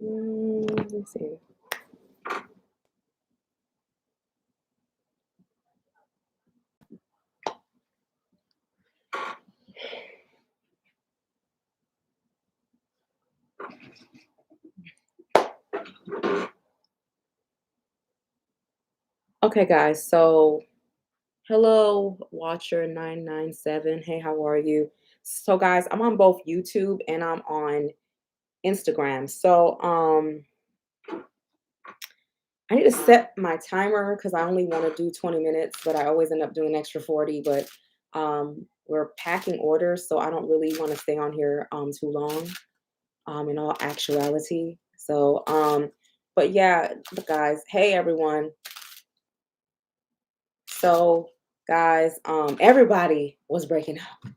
Let me see. Okay, guys. So, hello, Watcher997. Hey, how are you? So, guys, I'm on both YouTube and I'm on Instagram. So, I need to set my timer because I only want to do 20 minutes, but I always end up doing an extra 40. But we're packing orders, so I don't really want to stay on here too long, in all actuality. So, but yeah, guys, hey everyone. So, guys, everybody was breaking up.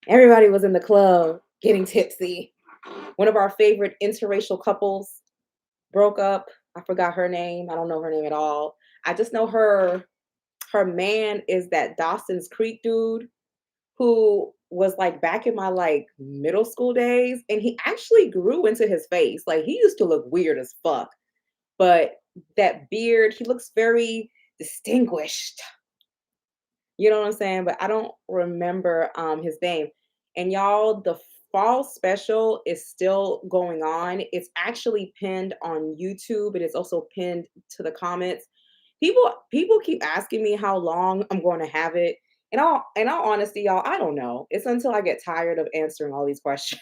Everybody was in the club getting tipsy. One of our favorite interracial couples broke up. I forgot her name. I don't know her name at all. I just know her man is that Dawson's Creek dude who was like back in my like middle school days, and he actually grew into his face. Like he used to look weird as fuck, but that beard, he looks very distinguished. You know what I'm saying? But I don't remember his name. And y'all, the fall special is still going on. It's actually pinned on YouTube. It is also pinned to the comments. People keep asking me how long I'm going to have it. In all honesty, y'all, I don't know. It's until I get tired of answering all these questions.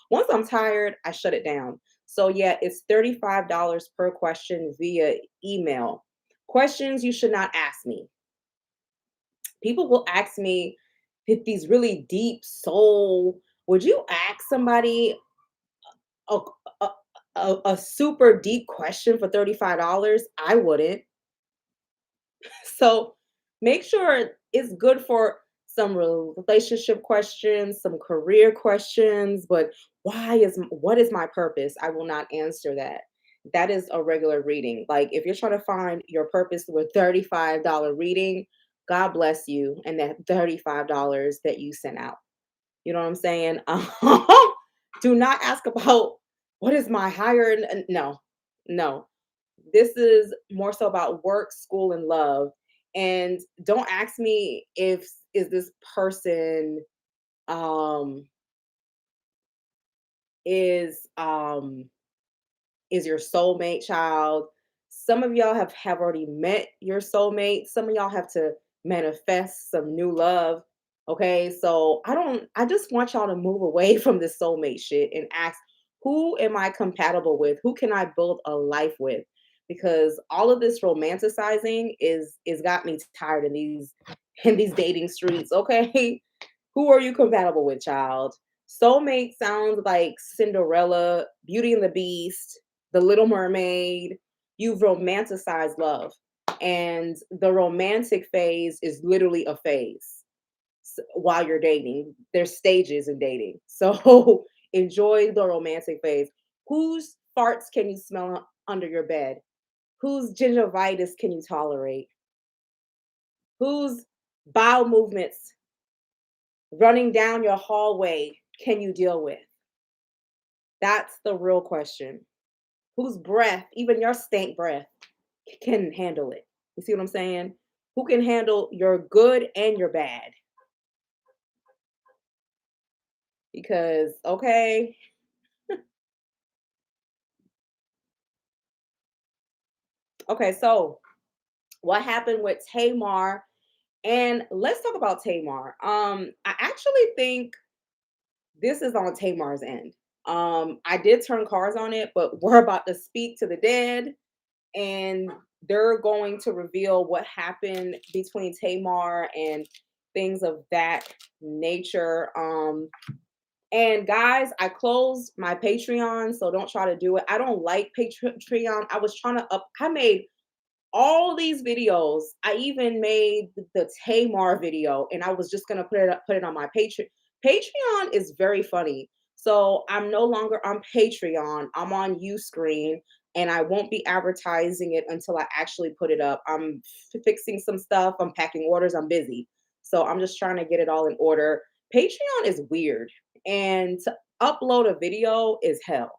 Once I'm tired, I shut it down. So yeah, it's $35 per question via email. Questions you should not ask me. People will ask me these really deep soul. Would you ask somebody a, a, a super deep question for $35? I wouldn't. So make sure it's good for some relationship questions, some career questions, but what is my purpose? I will not answer that. That is a regular reading. Like if you're trying to find your purpose with $35 reading, God bless you and that $35 that you sent out. You know what I'm saying? Do not ask about what is my higher no. No. This is more so about work, school, and love. And don't ask me if is this person um is um is your soulmate child. Some of y'all have already met your soulmate. Some of y'all have to manifest some new love. Okay, so I just want y'all to move away from this soulmate shit and ask, who am I compatible with? Who can I build a life with? Because all of this romanticizing is got me tired in these dating streets. Okay, who are you compatible with, child? Soulmate sounds like Cinderella, Beauty and the Beast, The Little Mermaid. You've romanticized love. And the romantic phase is literally a phase while you're dating. There's stages in dating. So enjoy the romantic phase. Whose farts can you smell under your bed? Whose gingivitis can you tolerate? Whose bowel movements running down your hallway can you deal with? That's the real question. Whose breath, even your stank breath, can handle it? You see what I'm saying? Who can handle your good and your bad? Because, okay, okay, so what happened with Tamar? And let's talk about Tamar. I actually think this is on Tamar's end. I did turn cards on it, but we're about to speak to the dead and they're going to reveal what happened between Tamar and things of that nature. And guys, I closed my Patreon, so don't try to do it. I don't like Patreon. I was trying to I made all these videos. I even made the Tamar video, and I was just gonna put it on my Patreon. Patreon is very funny. So I'm no longer on Patreon. I'm on Uscreen, and I won't be advertising it until I actually put it up. I'm fixing some stuff. I'm packing orders. I'm busy, so I'm just trying to get it all in order. Patreon is weird, and to upload a video is hell.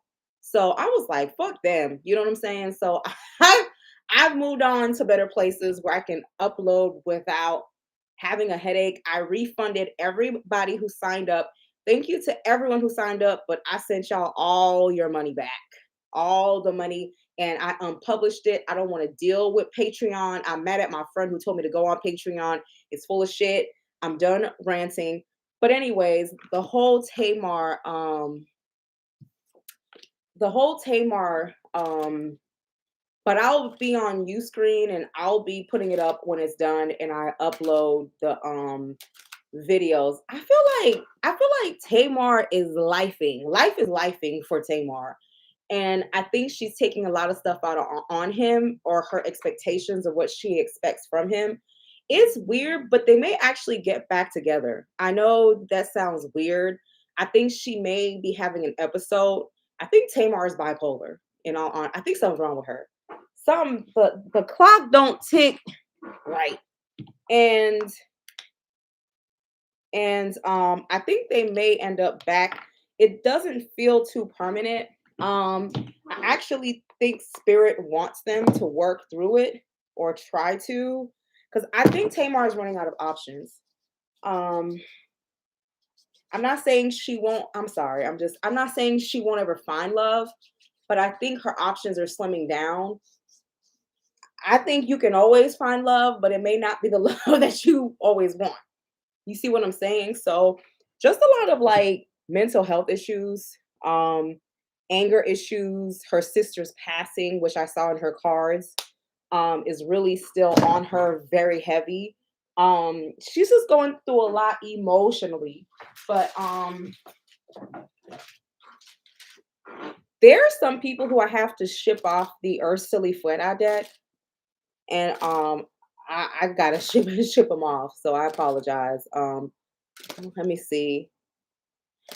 So I was like, fuck them. You know what I'm saying? So I I've moved on to better places where I can upload without having a headache. I refunded everybody who signed up. Thank you to everyone who signed up, but I sent y'all all your money back. All the money, and I unpublished it. I don't want to deal with Patreon. I'm mad at my friend who told me to go on Patreon. It's full of shit. I'm done ranting. But anyways, the whole Tamar, but I'll be on Uscreen and I'll be putting it up when it's done and I upload the videos. I feel like Tamar is lifing. Life is lifing for Tamar. And I think she's taking a lot of stuff out on him, or her expectations of what she expects from him. It's weird, but they may actually get back together. I know that sounds weird. I think she may be having an episode. I think Tamar is bipolar. I think something's wrong with her. The clock don't tick right, and I think they may end up back. It doesn't feel too permanent. I actually think Spirit wants them to work through it or try to, because I think Tamar is running out of options. Um, I'm not saying she won't. I'm sorry. I'm not saying she won't ever find love, but I think her options are slimming down. I think you can always find love, but it may not be the love that you always want. You see what I'm saying? So just a lot of like mental health issues, um, anger issues, her sister's passing, which I saw in her cards, is really still on her very heavy. She's just going through a lot emotionally. But there are some people who I have to ship off the Ursula Fuera deck, and I gotta ship them off. So I apologize. Let me see.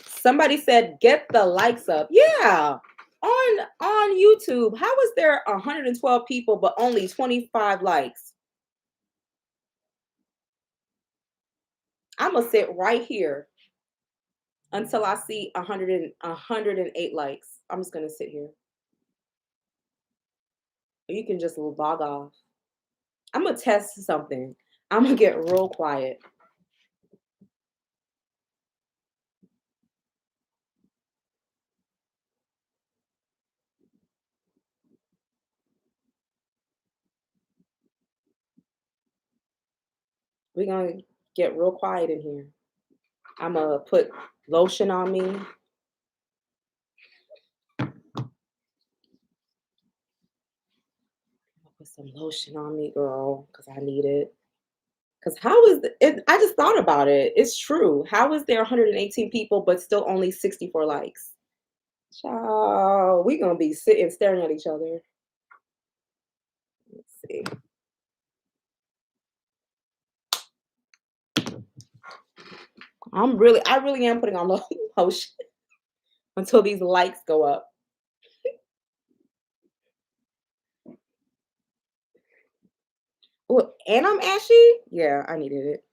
Somebody said get the likes up. Yeah. On YouTube. How is there 112 people but only 25 likes? I'm gonna sit right here until I see 108 likes. I'm just gonna sit here. You can just log off. I'm gonna test something. I'm gonna get real quiet. We're gonna get real quiet in here. I'm gonna put lotion on me. Put some lotion on me, girl, because I need it. Because how is it? I just thought about it. It's true. How is there 118 people but still only 64 likes? Child, we gonna be sitting staring at each other. Let's see. I really am putting on lotion until these likes go up. Oh, and I'm ashy. Yeah, I needed it.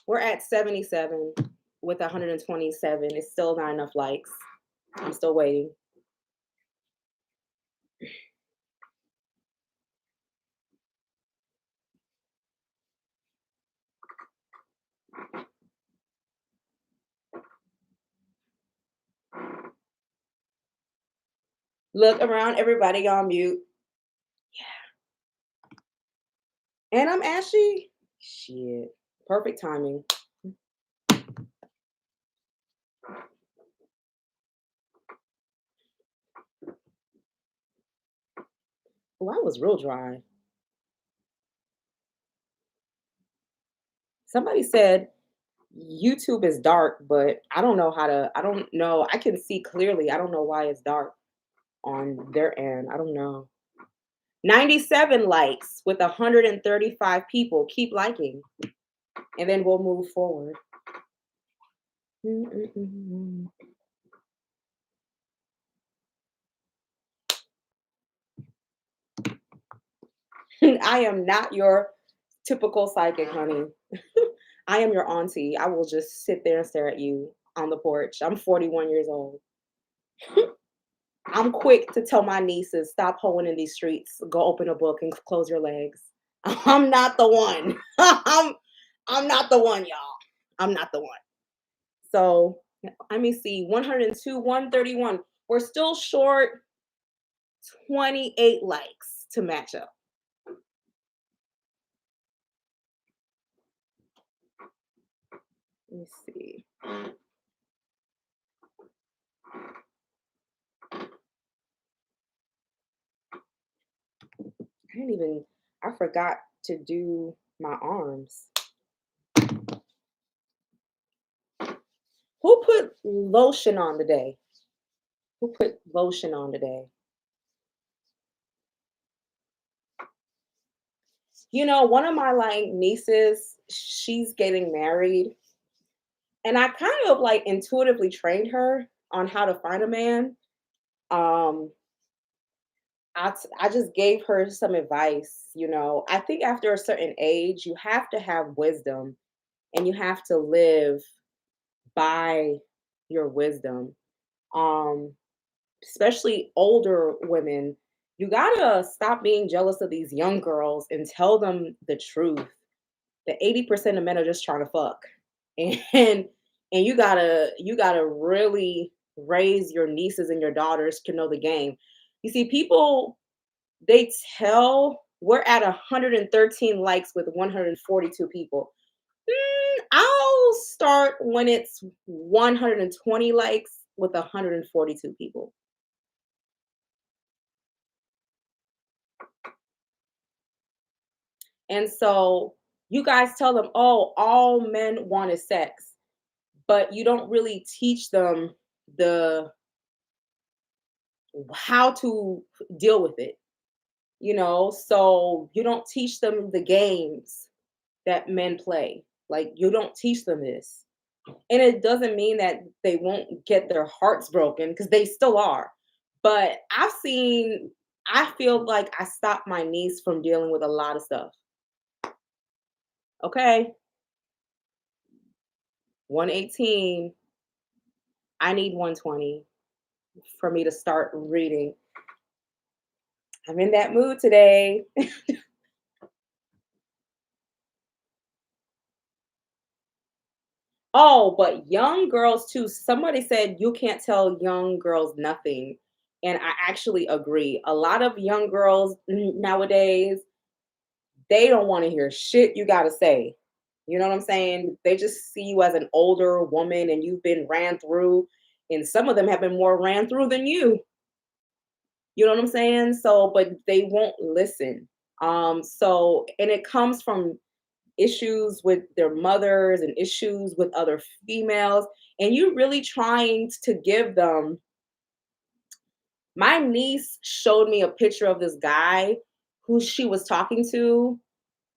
We're at 77 with 127. It's still not enough likes. I'm still waiting. Look around, everybody on mute. And I'm ashy. Shit. Perfect timing. Oh, I was real dry. Somebody said YouTube is dark, but I don't know. I can see clearly. I don't know why it's dark on their end. I don't know. 97 likes with 135 people. Keep liking, and then we'll move forward. I am not your Typical psychic, honey. I am your auntie. I will just sit there and stare at you on the porch. I'm 41 years old. I'm quick to tell my nieces, stop hoeing in these streets, go open a book and close your legs. I'm not the one. I'm not the one, y'all. I'm not the one. So let me see. 102, 131. We're still short 28 likes to match up. Let me see. I didn't even, I forgot to do my arms. Who put lotion on today? Who put lotion on today? One of my like nieces, she's getting married, and I kind of like intuitively trained her on how to find a man. Um, I just gave her some advice. I think after a certain age, you have to have wisdom and you have to live by your wisdom. Um, Especially older women, you gotta stop being jealous of these young girls and tell them the truth. The 80% of men are just trying to fuck. And and you gotta really raise your nieces and your daughters to know the game. You see, people they tell we're at 113 likes with 142 people. I'll start when it's 120 likes with 142 people. And so you guys tell them, oh, all men want is sex, but you don't really teach them the how to deal with it, so you don't teach them the games that men play. Like you don't teach them this. And it doesn't mean that they won't get their hearts broken because they still are. But I feel like I stopped my niece from dealing with a lot of stuff. Okay, 118. I need 120 for me to start reading. I'm in that mood today. Oh, but young girls too. Somebody said you can't tell young girls nothing. And I actually agree. A lot of young girls nowadays, they don't want to hear shit you got to say. You know what I'm saying? They just see you as an older woman and you've been ran through. And some of them have been more ran through than you. You know what I'm saying? So, but they won't listen. And it comes from issues with their mothers and issues with other females, and you really trying to give them. My niece showed me a picture of this guy who she was talking to,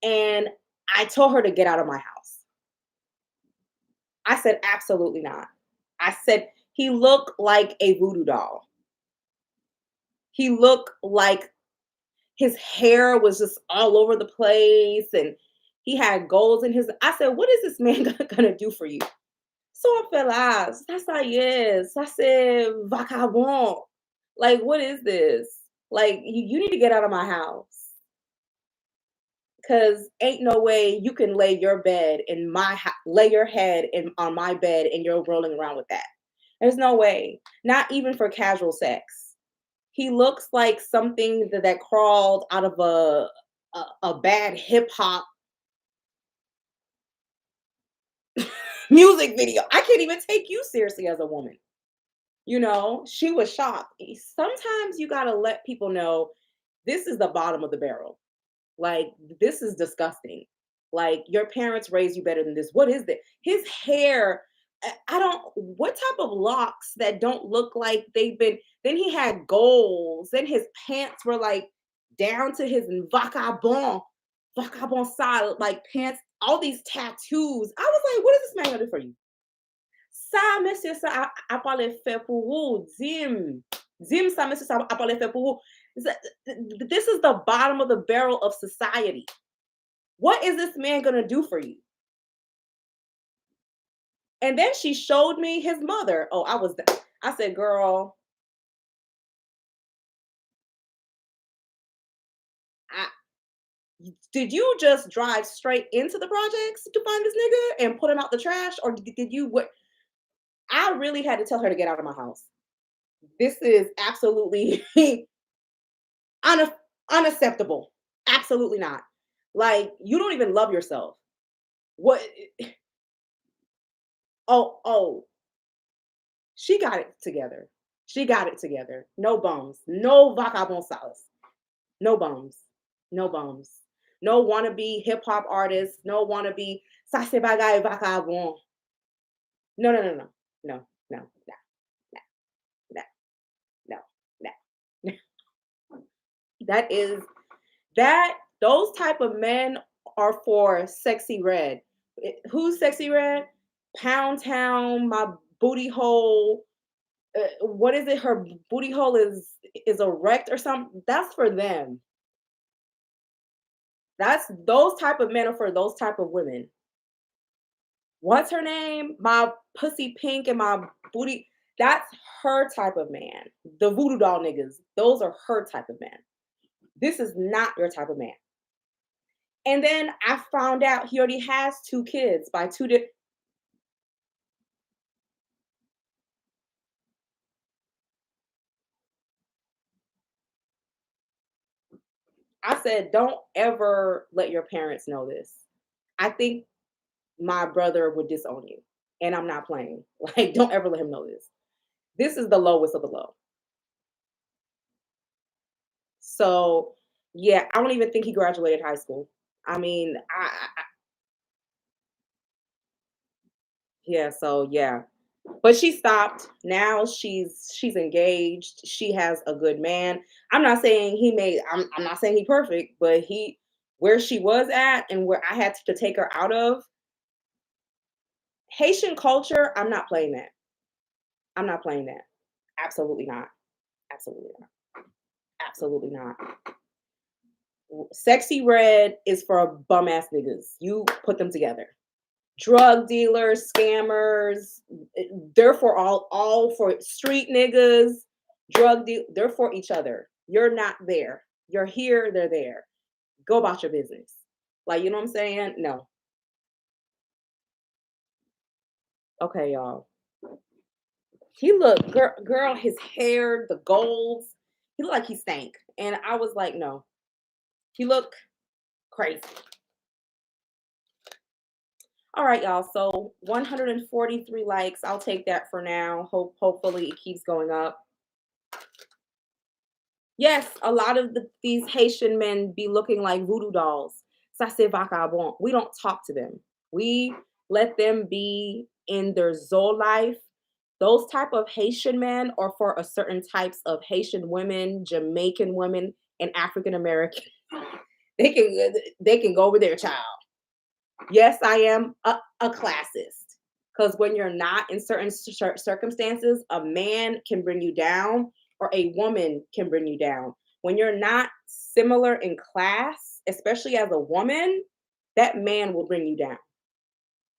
and I told her to get out of my house. I said, absolutely not. I said, he looked like a voodoo doll. He looked like his hair was just all over the place and he had goals in his. I said, what is this man gonna do for you? So I fell out. That's like, yes. I said, vagabond. Like, what is this? Like, you need to get out of my house. Cause ain't no way you can lay your bed in lay your head on my bed and you're rolling around with that. There's no way. Not even for casual sex. He looks like something that crawled out of a bad hip hop music video. I can't even take you seriously as a woman. She was shocked. Sometimes you got to let people know this is the bottom of the barrel. Like, this is disgusting. Like, your parents raised you better than this. What is that? His hair, I don't, what type of locks that don't look like they've been, then he had goals, then his pants were like down to his vagabond side, like pants, all these tattoos. I was like, what is this man gonna do for you? Ça, monsieur, ça a pas le fait pour vous. Dim. Dim, ça, monsieur, ça a pas le fait pour vous. This is the bottom of the barrel of society. What is this man gonna do for you? And then she showed me his mother. Oh, I said, girl, I, did you just drive straight into the projects to find this nigga and put him out the trash? Or did you what? I really had to tell her to get out of my house. This is absolutely una- unacceptable. Absolutely not. Like, you don't even love yourself. What? Oh, she got it together. She got it together. No bums. No vagabond salas. No bums. No bums. No wannabe hip hop artists. No wannabe ça c'est bagaille vagabond. No, no, no, no. No, no, no, no, no, no, no. That is that those type of men are for Sexy Red. Who's Sexy Red? Pound Town, my booty hole. What is it? Her booty hole is erect or something. That's for them. That's those type of men are for those type of women. What's her name? My pussy pink and my booty. That's her type of man. The voodoo doll niggas. Those are her type of man. This is not your type of man. And then I found out he already has 2 kids by two. I said, don't ever let your parents know this. I think my brother would disown you. And I'm not playing. Like, don't ever let him know this. This is the lowest of the low. So, yeah, I don't even think he graduated high school. I mean, yeah, so yeah. But she stopped. Now she's engaged. She has a good man. I'm not saying he perfect, but he where she was at and where I had to take her out of Haitian culture, I'm not playing that. I'm not playing that. Absolutely not. Absolutely not. Absolutely not. Sexy Red is for bum ass niggas. You put them together. Drug dealers, scammers, they're for all for street niggas, they're for each other. You're not there. You're here, they're there. Go about your business. Like, you know what I'm saying? No. Okay, y'all. He looked girl, his hair, the golds, he looked like he stank. And I was like, no. He looked crazy. All right, y'all. So 143 likes. I'll take that for now. Hopefully it keeps going up. Yes, a lot of these Haitian men be looking like voodoo dolls. Ça c'est vagabond. We don't talk to them. We let them be in their Zoe life. Those type of Haitian men are for a certain types of Haitian women, Jamaican women, and African American. They can go with their child. Yes, I am a classist. Because when you're not in certain circumstances, a man can bring you down or a woman can bring you down. When you're not similar in class, especially as a woman, that man will bring you down.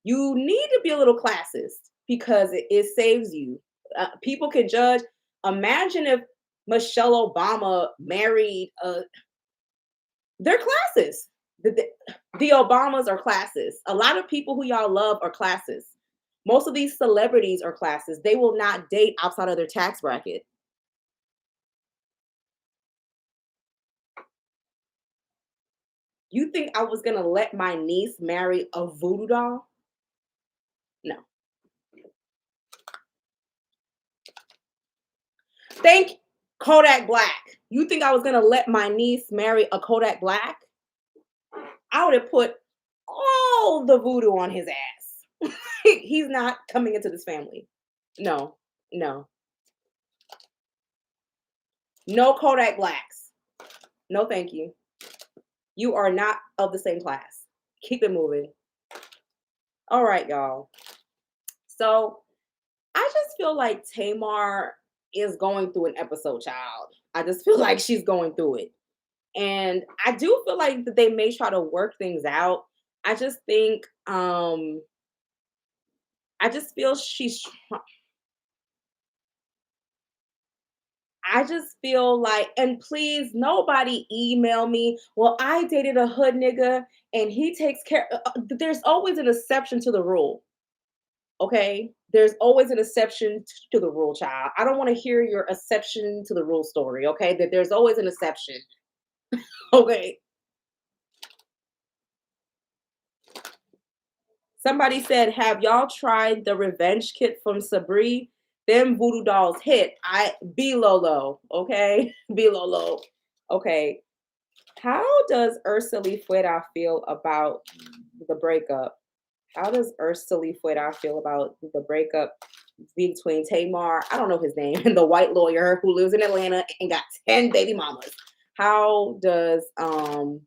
You need to be a little classist because it saves you. People can judge. Imagine if Michelle Obama married they're classist. The Obamas are classist. A lot of people who y'all love are classist. Most of these celebrities are classist. They will not date outside of their tax bracket. You think I was gonna let my niece marry a voodoo doll? No. Thank Kodak Black. You think I was gonna let my niece marry a Kodak Black? I would have put all the voodoo on his ass. He's not coming into this family. No, no, no Kodak Blacks. No, thank you. You are not of the same class. Keep it moving. All right, y'all. So I just feel like Tamar is going through an episode, child. I just feel like she's going through it. And I do feel like that they may try to work things out. I just think I just feel I just feel like, and please, nobody email me. Well, I dated a hood nigga and he takes care. There's always an exception to the rule. Okay. There's always an exception to the rule, child. I don't want to hear your exception to the rule story. Okay. That there's always an exception. Okay. Somebody said, have y'all tried the revenge kit from Sabri? Them voodoo dolls hit. I be Lolo. Okay. Be Lolo. Okay. How does Ursula Fuera feel about the breakup? How does Ursula Fuera feel about the breakup between Tamar, I don't know his name, and the white lawyer who lives in Atlanta and got 10 baby mamas? How does 5,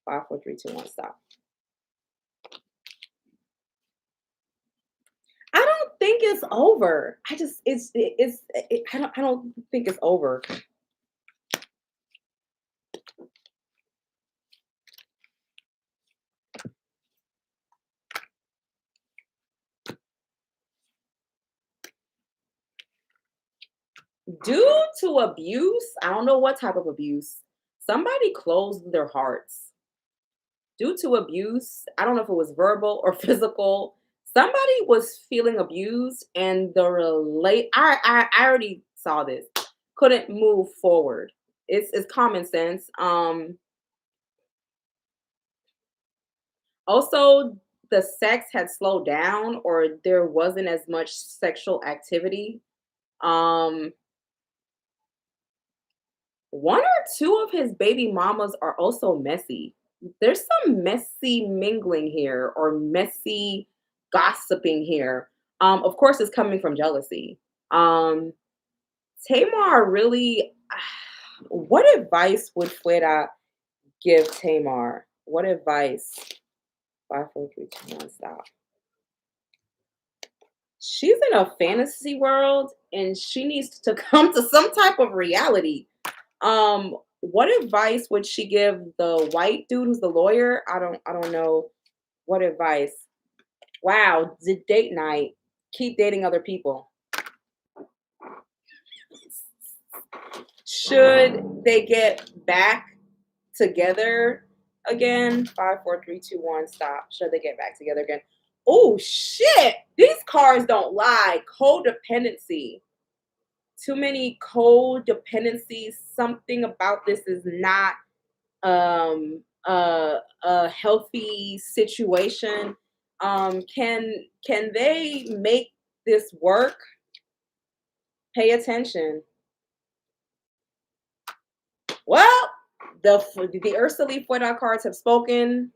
4, 3, 2, 1 stop? I don't think it's over. I just I don't think it's over. Due to abuse, I don't know what type of abuse. Somebody closed their hearts due to abuse. I don't know if it was verbal or physical. Somebody was feeling abused, and the relate. I already saw this. Couldn't move forward. It's common sense. Also, the sex had slowed down, or there wasn't as much sexual activity. Um, One or two of his baby mamas are also messy. There's some messy mingling here or messy gossiping here. Of course, it's coming from jealousy. Um, Tamar really, what advice would Fuera give Tamar? What advice? 5, 4, 3, 2, 1, stop. She's in a fantasy world and she needs to come to some type of reality. What advice would she give the white dude who's the lawyer? I don't know what advice. Wow, the date night. Keep dating other people. Should they get back together again? 5, 4, 3, 2, 1, stop. Should they get back together again? Oh shit! These cards don't lie. Codependency. Too many codependencies. Something about this is not a healthy situation. Can they make this work? Pay attention. Well, the Ursula Fuera cards have spoken.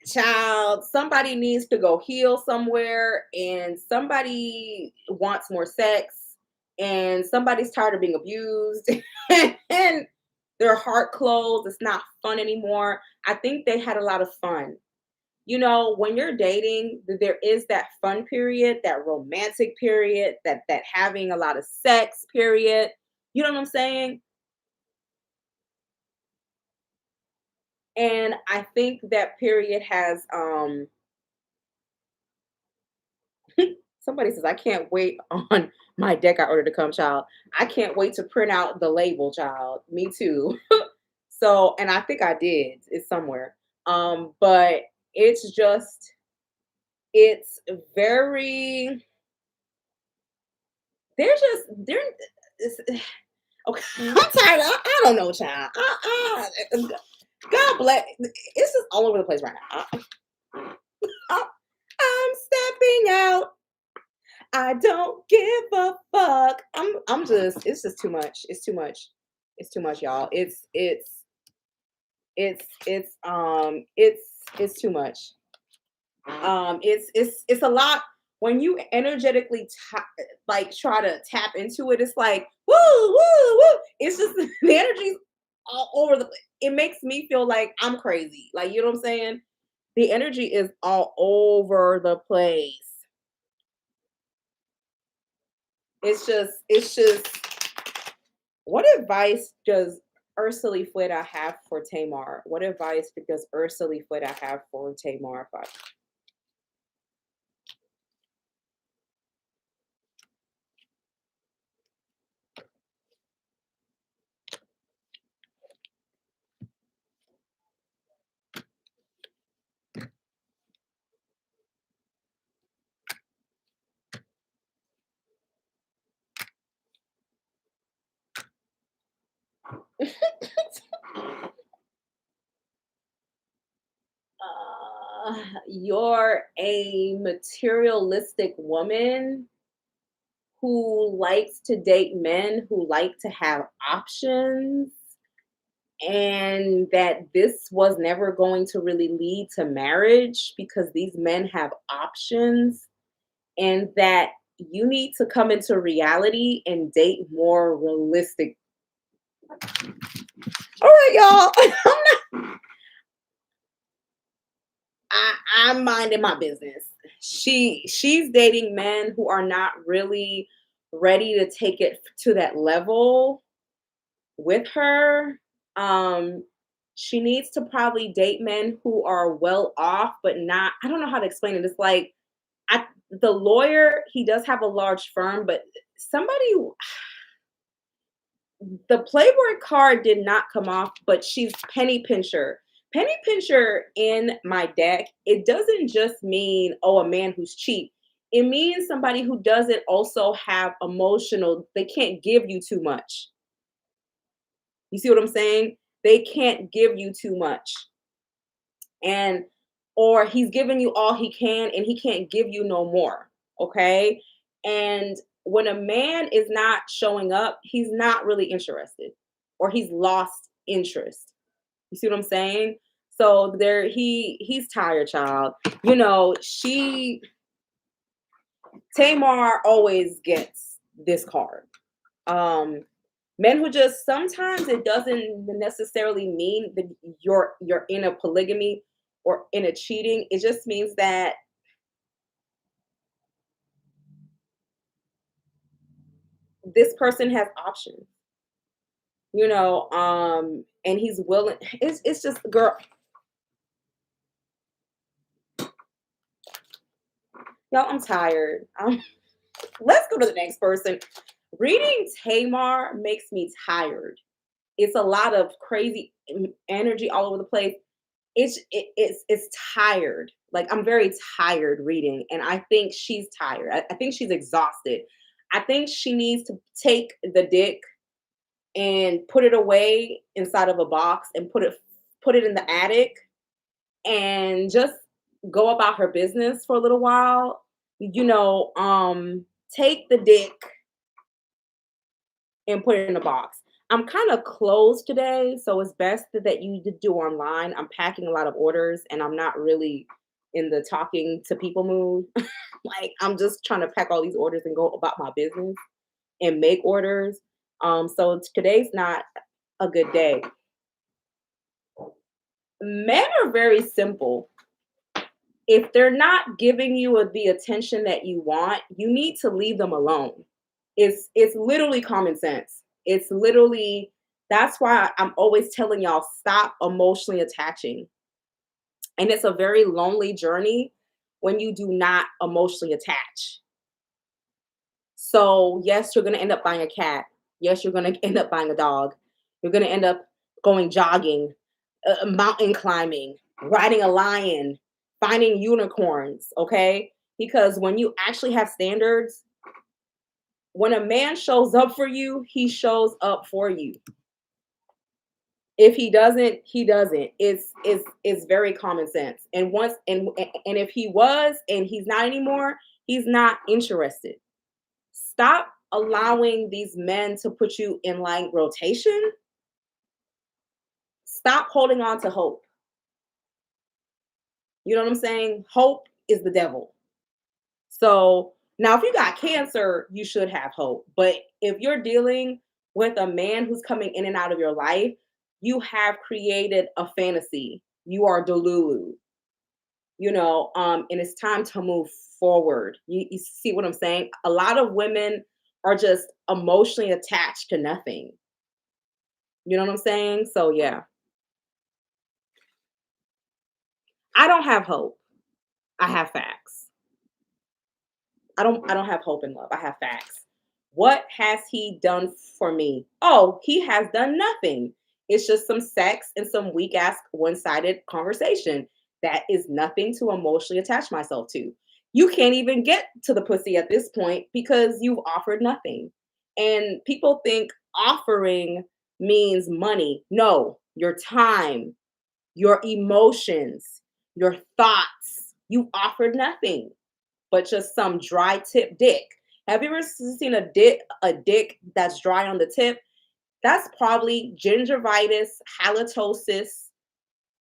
Child, somebody needs to go heal somewhere, and somebody wants more sex, and somebody's tired of being abused, and their heart closed. It's not fun anymore. I think they had a lot of fun. When you're dating, there is that fun period, that romantic period, that having a lot of sex period. You know what I'm saying? And I think that period has somebody says, I can't wait on my deck I ordered to come, child. I can't wait to print out the label, child. Me too. So, and I think I did. It's somewhere. But it's just, it's very, they're, it's, okay. I'm tired. I don't know, child. God bless. It's just all over the place right now. I'm stepping out. I don't give a fuck. I'm just it's just too much. It's too much. It's too much, y'all. It's too much. It's a lot when you energetically like try to tap into it. It's like woo woo woo. It's just the energy's all over the place. It makes me feel like I'm crazy. Like, you know what I'm saying? The energy is all over the place. It's just What advice does Ursula Fueda have for Tamar? What advice does Ursula Fueda have for Tamar? You're a materialistic woman who likes to date men who like to have options, and that this was never going to really lead to marriage because these men have options, and that you need to come into reality and date more realistic. All right, y'all. I'm minding my business. She's dating men who are not really ready to take it to that level with her. Um, she needs to probably date men who are well off, but not. I don't know how to explain it. It's like the lawyer. He does have a large firm, but somebody the Playboy card did not come off, but she's penny pincher. Penny pincher in my deck, it doesn't just mean, oh, a man who's cheap. It means somebody who doesn't also have emotional, they can't give you too much. You see what I'm saying? They can't give you too much. And or he's giving you all he can and he can't give you no more. Okay? And when a man is not showing up, he's not really interested or he's lost interest. You see what I'm saying? So there he's tired, child. You know, Tamar always gets this card. Um Men who just sometimes it doesn't necessarily mean that you're in a polygamy or in a cheating. It just means that this person has options, and he's willing. It's just girl, y'all. I'm tired. Let's go to the next person. Reading Tamar makes me tired. It's a lot of crazy energy all over the place. It's tired. Like I'm very tired reading, and I think she's tired. I think she's exhausted. I think she needs to take the dick and put it away inside of a box and put it in the attic and just go about her business for a little while. Take the dick and put it in a box. I'm kind of closed today, so it's best that you do online. I'm packing a lot of orders and I'm not really in the talking to people mood. Like I'm just trying to pack all these orders and go about my business and make orders. So today's not a good day. Men are very simple. If they're not giving you the attention that you want, you need to leave them alone. It's literally common sense. It's literally that's why I'm always telling y'all stop emotionally attaching. And it's a very lonely journey when you do not emotionally attach. So, yes, you're going to end up buying a cat. Yes, you're going to end up buying a dog. You're going to end up going jogging, mountain climbing, riding a lion, finding unicorns, okay? Because when you actually have standards, when a man shows up for you, he shows up for you. If he doesn't, he doesn't. It's very common sense. And once and if he was and he's not anymore, he's not interested. Stop allowing these men to put you in like rotation. Stop holding on to hope. You know what I'm saying? Hope is the devil. So now, if you got cancer, you should have hope. But if you're dealing with a man who's coming in and out of your life, you have created a fantasy. You are Delulu, and it's time to move forward. You see what I'm saying? A lot of women are just emotionally attached to nothing. You know what I'm saying? So yeah, I don't have hope. I have facts. I don't have hope in love. I have facts. What has he done for me? Oh, he has done nothing. It's just some sex and some weak ass one-sided conversation. That is nothing to emotionally attach myself to. You can't even get to the pussy at this point because you've offered nothing. And people think offering means money. No, your time, your emotions, your thoughts. You offered nothing but just some dry tip dick. Have you ever seen a dick that's dry on the tip? That's probably gingivitis, halitosis,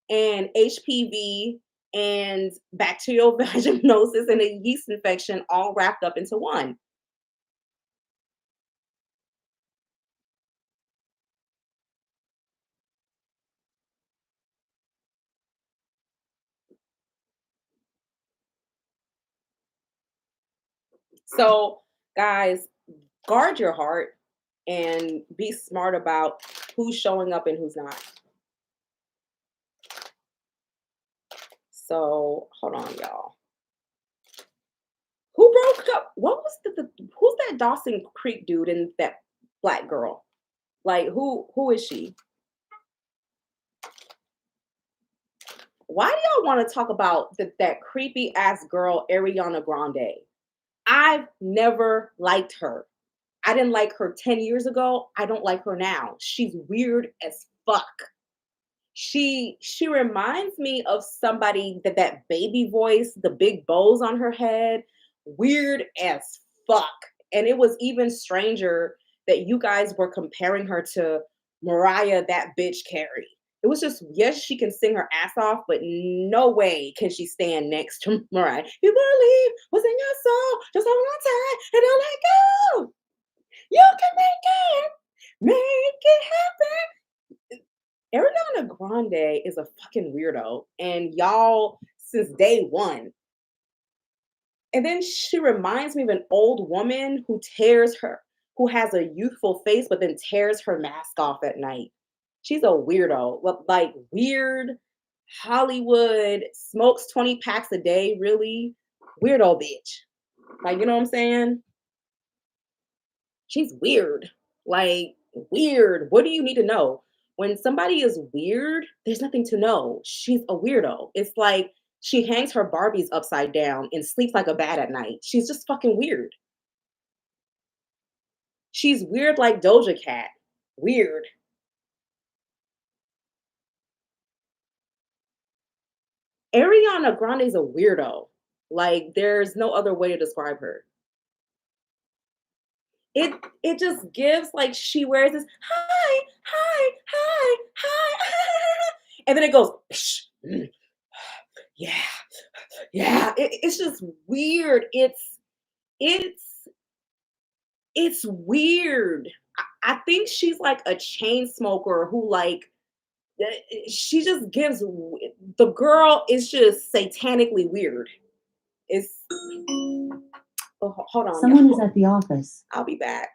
and HPV and bacterial vaginosis and a yeast infection all wrapped up into one. So, guys, guard your heart and be smart about who's showing up and who's not. So, hold on, y'all. Who broke up? What was who's that Dawson Creek dude and that black girl? Like who is she? Why do y'all want to talk about that creepy ass girl Ariana Grande? I've never liked her. I didn't like her 10 years ago. I don't like her now. She's weird as fuck. She reminds me of somebody that baby voice, the big bows on her head, weird as fuck. And it was even stranger that you guys were comparing her to Mariah that bitch Carey. It was just, yes, she can sing her ass off, but no way can she stand next to Mariah. You believe what's in your soul, just hold on tight and don't let go. You can make it happen. Ariana Grande is a fucking weirdo, and y'all since day one. And then she reminds me of an old woman who has a youthful face, but then tears her mask off at night. She's a weirdo, like weird Hollywood, smokes 20 packs a day, really weirdo bitch. Like, you know what I'm saying? She's weird. Like, weird. What do you need to know? When somebody is weird, there's nothing to know. She's a weirdo. It's like she hangs her Barbies upside down and sleeps like a bat at night. She's just fucking weird. She's weird like Doja Cat. Weird. Ariana Grande's a weirdo. Like, there's no other way to describe her. It it just gives like she wears this hi, hi, hi, hi, and then it goes, psh, yeah, yeah. It's just weird. It's it's weird. I think she's like a chain smoker who like she just gives the girl is just satanically weird. It's oh, hold on, Someone is y'all. at the office. I'll be back.